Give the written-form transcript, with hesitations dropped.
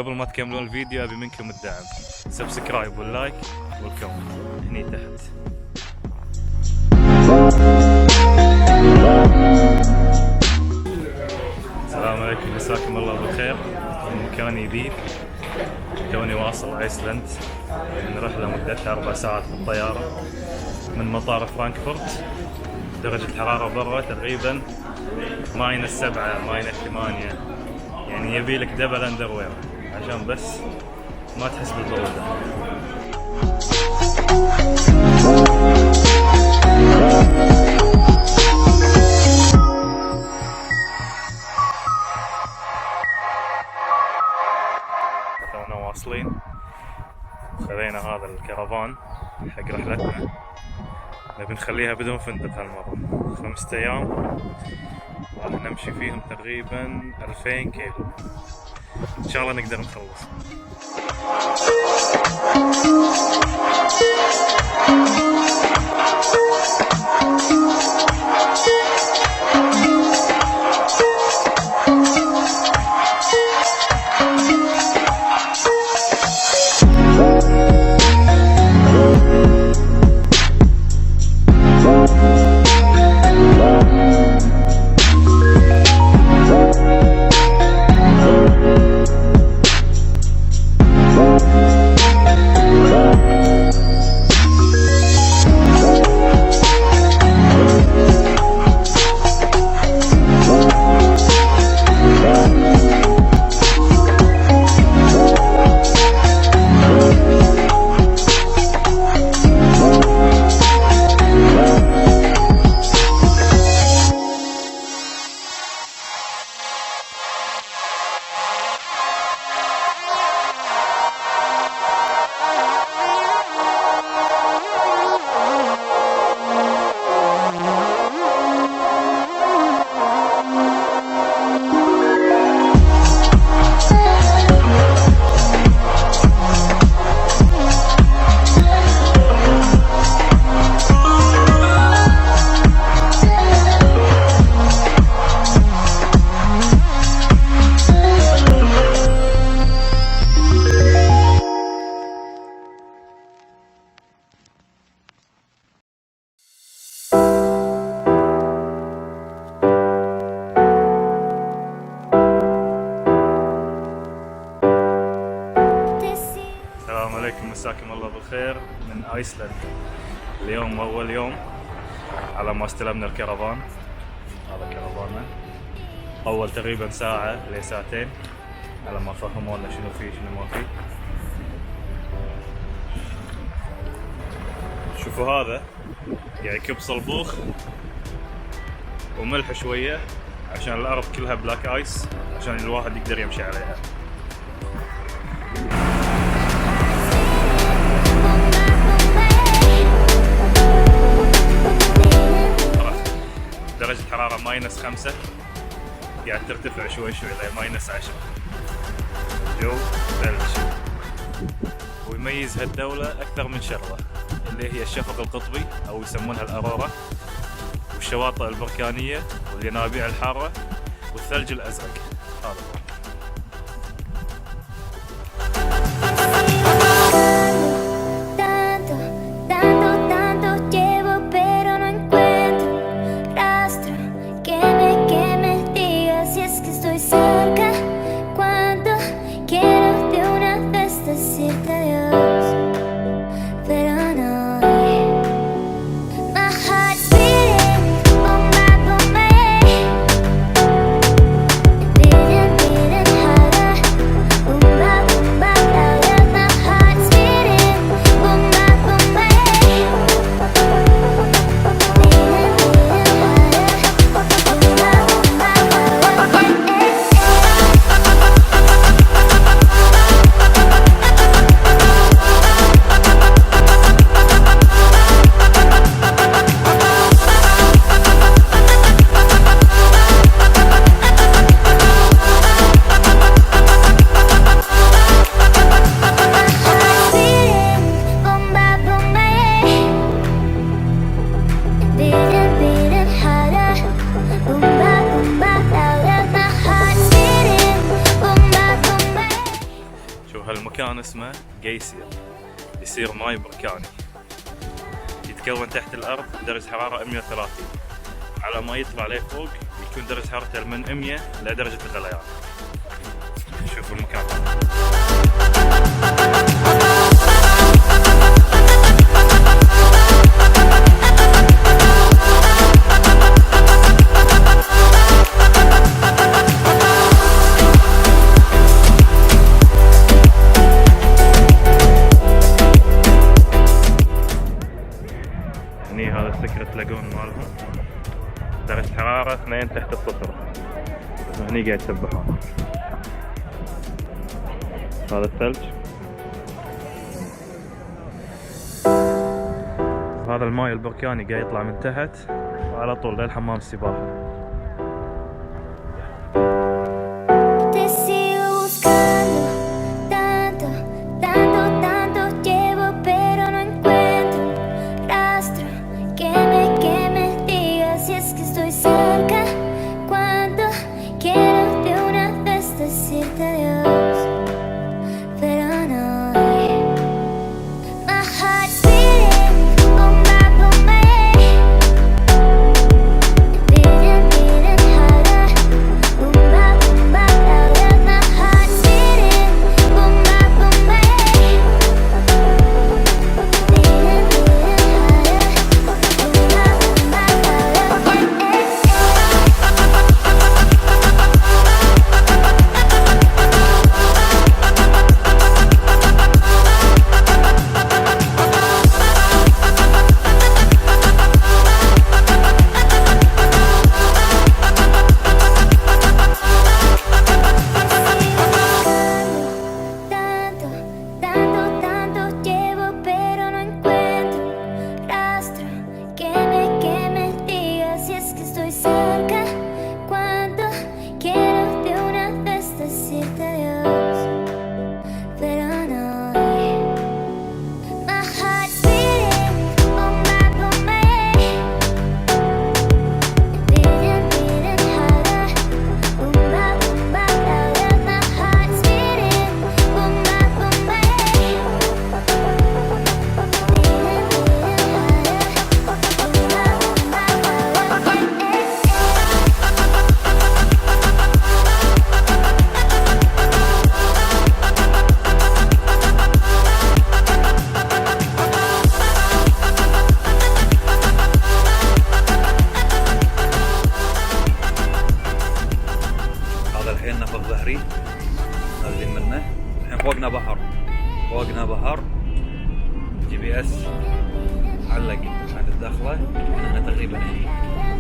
قبل ما تكملون الفيديو ابي منكم الدعم، سبسكرايب واللايك والكومنت هني تحت. السلام عليكم، مساكم الله بالخير. مكان جديد، توني واصل ايسلند من رحله مدتها 4 ساعات بالطياره من مطار فرانكفورت. درجة الحرارة برا تقريبا -7 -8، يعني يبيلك دبل اندروير عشان بس ما تحس بالبرودة. تونا واصلين، خذينا هذا الكرفان حق رحلتنا، نبي نخليها بدون فندق هالمرة. 5 أيام راح نمشي فيهم تقريبا 2000 كيلو، إن شاء الله نقدر نخلص. مساكم الله بالخير من ايسلند. اليوم اول يوم على ما استلمنا الكرفان. هذا كرفاننا، اول تقريبا ساعة ل ساعتين على ما فهمونا شنو فيه شنو ما فيه. شوفوا هذا يعني كب صلبوخ وملح شوية عشان الارض كلها بلاك ايس عشان الواحد يقدر يمشي عليها. درجة الحرارة -5، قاعد ترتفع شوي شوي ل -10. الجو ثلج. ويميز هالدولة أكثر من شغلة اللي هي الشفق القطبي أو يسمونها الأرورا، والشواطئ البركانية والينابيع الحارة والثلج الأزرق. هذا هو. مكان اسمه جيسير، يصير ماي بركاني يتكون تحت الأرض درجة حرارة 130. على ما يطلع عليه فوق يكون درجة حرارته من 100 لدرجة الغليان. شوفوا المكان هني. هذا السكرت لاجون مالهم، درجة حرارة 2 تحت الصفر، وهني قاعد يسبحون. هذا الثلج، هذا الماي البركاني قاعد يطلع من تحت وعلى طول للحمام السباحة. فوقنا بحر. GPS علق عند الدخلة، احنا تقريبا هني.